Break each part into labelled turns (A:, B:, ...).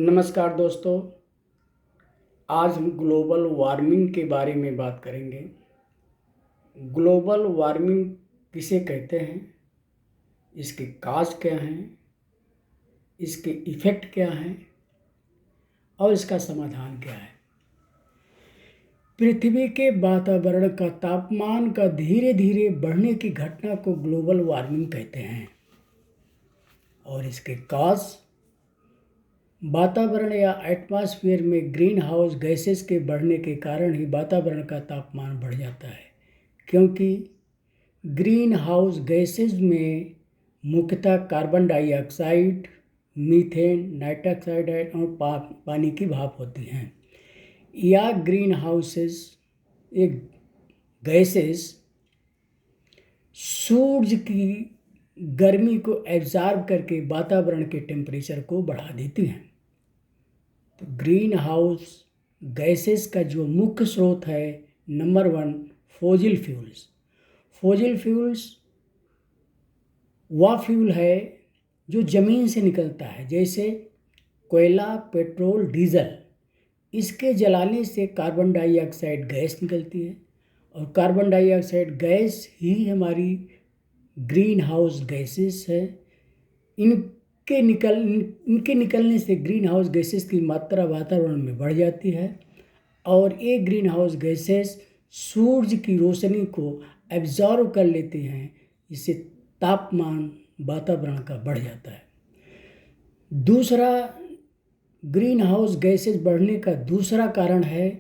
A: नमस्कार दोस्तों। आज हम ग्लोबल वार्मिंग के बारे में बात करेंगे। ग्लोबल वार्मिंग किसे कहते हैं, इसके काज क्या हैं, इसके इफ़ेक्ट क्या हैं और इसका समाधान क्या है। पृथ्वी के वातावरण का तापमान का धीरे धीरे बढ़ने की घटना को ग्लोबल वार्मिंग कहते हैं और इसके काज वातावरण या एटमॉस्फेयर में ग्रीन हाउस गैसेस के बढ़ने के कारण ही वातावरण का तापमान बढ़ जाता है, क्योंकि ग्रीन हाउस गैसेस में मुख्यतः carbon dioxide, methane, nitrous oxide और पानी की भाप होती हैं। या ग्रीन हाउसेस एक गैसेस सूरज की गर्मी को एब्जॉर्ब करके वातावरण के टेम्परेचर को बढ़ा देती हैं। तो ग्रीन हाउस गैसेस का जो मुख्य स्रोत है, number 1 fossil fuels. Fossil fuels वह फ्यूल है जो ज़मीन से निकलता है, जैसे कोयला, पेट्रोल, डीजल। इसके जलाने से कार्बन डाइऑक्साइड गैस निकलती है और कार्बन डाइऑक्साइड गैस ही हमारी ग्रीन हाउस गैसेस है। इनके निकलने से ग्रीन हाउस गैसेस की मात्रा वातावरण में बढ़ जाती है और ये ग्रीन हाउस गैसेस सूरज की रोशनी को एब्जॉर्व कर लेते हैं। इससे तापमान वातावरण का बढ़ जाता है। दूसरा, ग्रीन हाउस गैसेस बढ़ने का दूसरा कारण है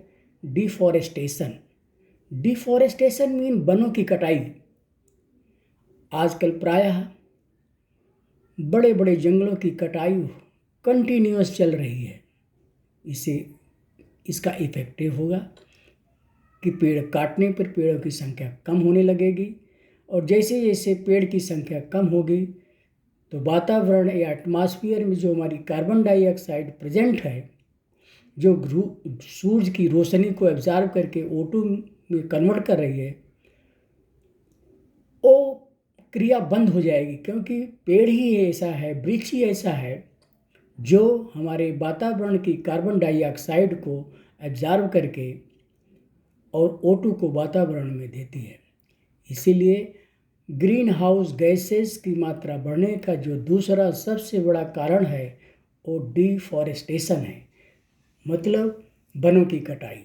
A: डिफॉरेस्टेशन। डिफॉरेस्टेशन मीन वनों की कटाई। आजकल प्रायः बड़े बड़े जंगलों की कटाई कंटिन्यूअस चल रही है। इसका इफेक्टिव होगा कि पेड़ काटने पर पेड़ों की संख्या कम होने लगेगी और जैसे जैसे पेड़ की संख्या कम होगी तो वातावरण या एटमॉस्फेयर में जो हमारी कार्बन डाइऑक्साइड प्रेजेंट है, जो सूरज की रोशनी को एब्जॉर्ब करके O2 में कन्वर्ट कर रही है, वो क्रिया बंद हो जाएगी, क्योंकि पेड़ ही ऐसा है, वृक्ष ही ऐसा है जो हमारे वातावरण की कार्बन डाइऑक्साइड को एब्जॉर्ब करके और O2 को वातावरण में देती है। इसीलिए ग्रीन हाउस गैसेस की मात्रा बढ़ने का जो दूसरा सबसे बड़ा कारण है वो डिफॉरेस्टेशन है, मतलब वनों की कटाई।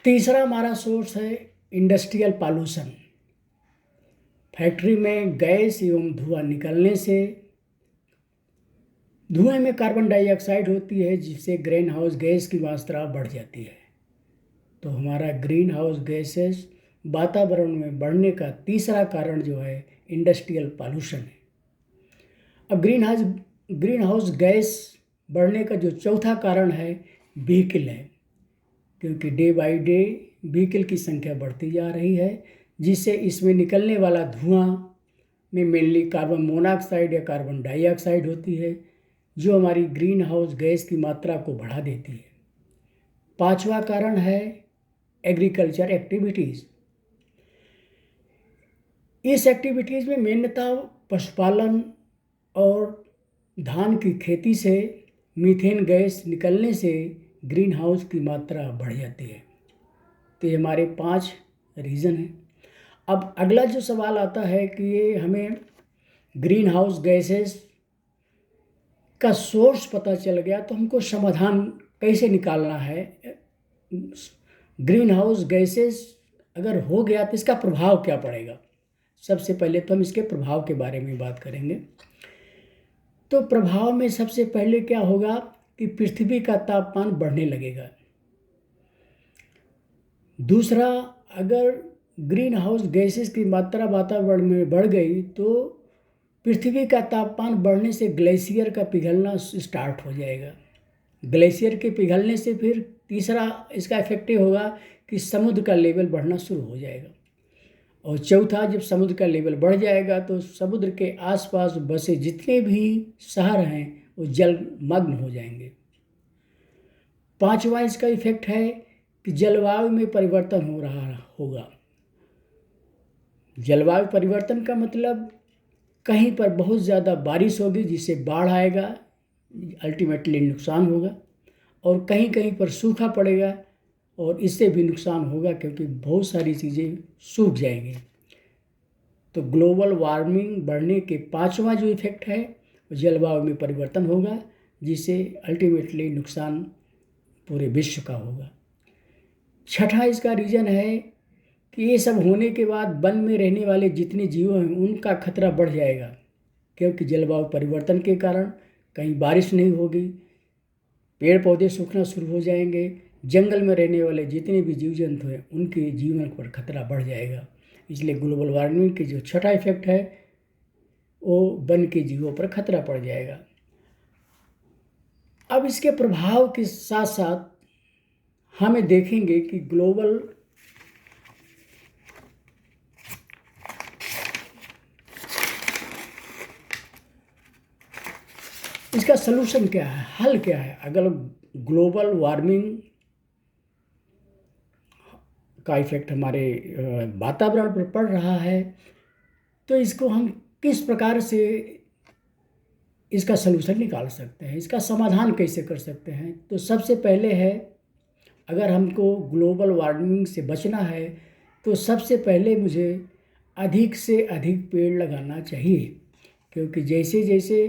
A: तीसरा हमारा सोर्स है इंडस्ट्रियल पॉल्यूशन। फैक्ट्री में गैस एवं धुआं निकलने से धुएं में कार्बन डाइऑक्साइड होती है, जिससे ग्रीन हाउस गैस की मात्रा बढ़ जाती है। तो हमारा ग्रीन हाउस गैसेस वातावरण में बढ़ने का तीसरा कारण जो है इंडस्ट्रियल पॉल्यूशन है। अब ग्रीन हाउस गैस बढ़ने का जो चौथा कारण है व्हीकल है, क्योंकि डे बाई डे व्हीकल की संख्या बढ़ती जा रही है, जिससे इसमें निकलने वाला धुआं में मेनली कार्बन मोनोऑक्साइड या कार्बन डाइऑक्साइड होती है, जो हमारी ग्रीन हाउस गैस की मात्रा को बढ़ा देती है। पांचवा कारण है एग्रीकल्चर एक्टिविटीज़। इस एक्टिविटीज़ में मेनता पशुपालन और धान की खेती से मीथेन गैस निकलने से ग्रीन हाउस की मात्रा बढ़ जाती है। तो ये हमारे 5 रीज़न हैं। अब अगला जो सवाल आता है कि ये हमें ग्रीन हाउस गैसेस का सोर्स पता चल गया तो हमको समाधान कैसे निकालना है। ग्रीन हाउस गैसेस अगर हो गया तो इसका प्रभाव क्या पड़ेगा। सबसे पहले तो हम इसके प्रभाव के बारे में बात करेंगे। तो प्रभाव में सबसे पहले क्या होगा कि पृथ्वी का तापमान बढ़ने लगेगा। दूसरा, अगर ग्रीन हाउस गैसेस की मात्रा वातावरण में बढ़ गई तो पृथ्वी का तापमान बढ़ने से ग्लेशियर का पिघलना स्टार्ट हो जाएगा। ग्लेशियर के पिघलने से फिर तीसरा इसका इफेक्टिव होगा कि समुद्र का लेवल बढ़ना शुरू हो जाएगा। और चौथा, जब समुद्र का लेवल बढ़ जाएगा तो समुद्र के आसपास बसे जितने भी शहर हैं वो जलमग्न हो जाएंगे। पांचवा इसका इफेक्ट है कि जलवायु में परिवर्तन हो रहा होगा। जलवायु परिवर्तन का मतलब कहीं पर बहुत ज़्यादा बारिश होगी जिससे बाढ़ आएगा, अल्टीमेटली नुकसान होगा, और कहीं कहीं पर सूखा पड़ेगा और इससे भी नुकसान होगा क्योंकि बहुत सारी चीज़ें सूख जाएंगी। तो ग्लोबल वार्मिंग बढ़ने के पांचवा जो इफेक्ट है वो जलवायु में परिवर्तन होगा, जिससे अल्टीमेटली नुकसान पूरे विश्व का होगा। छठा इसका रीज़न है कि ये सब होने के बाद वन में रहने वाले जितने जीव हैं उनका खतरा बढ़ जाएगा, क्योंकि जलवायु परिवर्तन के कारण कहीं बारिश नहीं होगी, पेड़ पौधे सूखना शुरू हो जाएंगे, जंगल में रहने वाले जितने भी जीव जंतु हैं उनके जीवन पर खतरा बढ़ जाएगा। इसलिए ग्लोबल वार्मिंग की जो छठा इफेक्ट है वो वन के जीवों पर खतरा पड़ जाएगा। अब इसके प्रभाव के साथ साथ हमें देखेंगे कि ग्लोबल इसका सलूशन क्या है, हल क्या है। अगर ग्लोबल वार्मिंग का इफेक्ट हमारे वातावरण पर पड़ रहा है तो इसको हम किस प्रकार से इसका सलूशन निकाल सकते हैं, इसका समाधान कैसे कर सकते हैं। तो सबसे पहले है, अगर हमको ग्लोबल वार्मिंग से बचना है तो सबसे पहले मुझे अधिक से अधिक पेड़ लगाना चाहिए, क्योंकि जैसे जैसे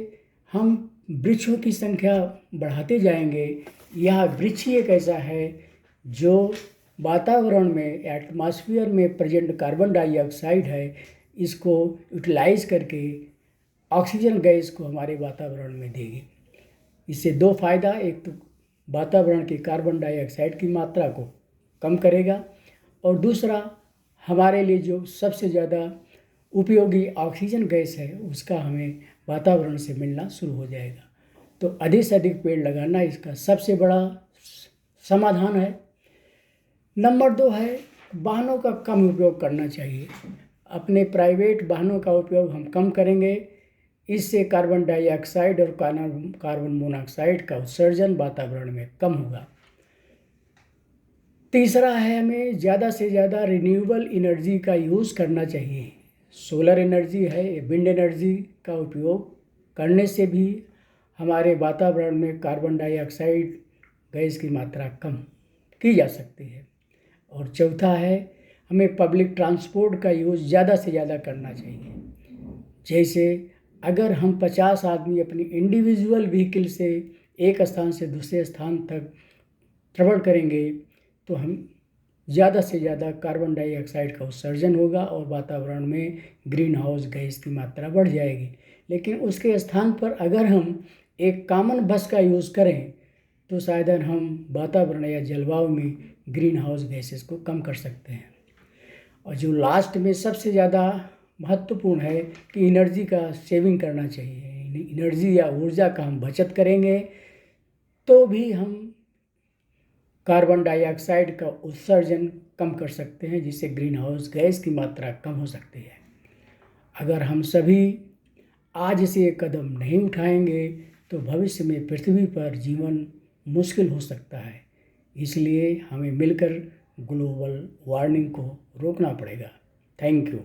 A: हम वृक्षों की संख्या बढ़ाते जाएंगे, यह वृक्ष एक ऐसा है जो वातावरण में, एटमॉस्फेयर में प्रेजेंट कार्बन डाइऑक्साइड है, इसको यूटिलाइज करके ऑक्सीजन गैस को हमारे वातावरण में देगी। इससे दो फायदा, एक तो वातावरण की कार्बन डाइऑक्साइड की मात्रा को कम करेगा और दूसरा हमारे लिए जो सबसे ज़्यादा उपयोगी ऑक्सीजन गैस है उसका हमें वातावरण से मिलना शुरू हो जाएगा। तो अधिक से अधिक पेड़ लगाना इसका सबसे बड़ा समाधान है। नंबर 2 है, वाहनों का कम उपयोग करना चाहिए। अपने प्राइवेट वाहनों का उपयोग हम कम करेंगे, इससे कार्बन डाइऑक्साइड और कार्बन मोनोऑक्साइड का उत्सर्जन वातावरण में कम होगा। तीसरा है, हमें ज़्यादा से ज़्यादा रिन्यूएबल एनर्जी का यूज़ करना चाहिए। सोलर एनर्जी है, विंड एनर्जी का उपयोग करने से भी हमारे वातावरण में कार्बन डाइऑक्साइड गैस की मात्रा कम की जा सकती है। और चौथा है, हमें पब्लिक ट्रांसपोर्ट का यूज़ ज़्यादा से ज़्यादा करना चाहिए। जैसे अगर हम 50 आदमी अपनी इंडिविजुअल व्हीकल से एक स्थान से दूसरे स्थान तक ट्रेवल करेंगे तो हम ज़्यादा से ज़्यादा कार्बन डाइऑक्साइड का उत्सर्जन होगा और वातावरण में ग्रीन हाउस गैस की मात्रा बढ़ जाएगी। लेकिन उसके स्थान पर अगर हम एक कॉमन बस का यूज़ करें तो शायद हम वातावरण या जलवायु में ग्रीन हाउस गैसेस को कम कर सकते हैं। और जो लास्ट में सबसे ज़्यादा महत्वपूर्ण है कि एनर्जी का सेविंग करना चाहिए। एनर्जी या ऊर्जा का हम बचत करेंगे तो भी हम कार्बन डाइऑक्साइड का उत्सर्जन कम कर सकते हैं, जिससे ग्रीन हाउस गैस की मात्रा कम हो सकती है। अगर हम सभी आज से एक कदम नहीं उठाएंगे तो भविष्य में पृथ्वी पर जीवन मुश्किल हो सकता है। इसलिए हमें मिलकर ग्लोबल वार्मिंग को रोकना पड़ेगा। Thank you.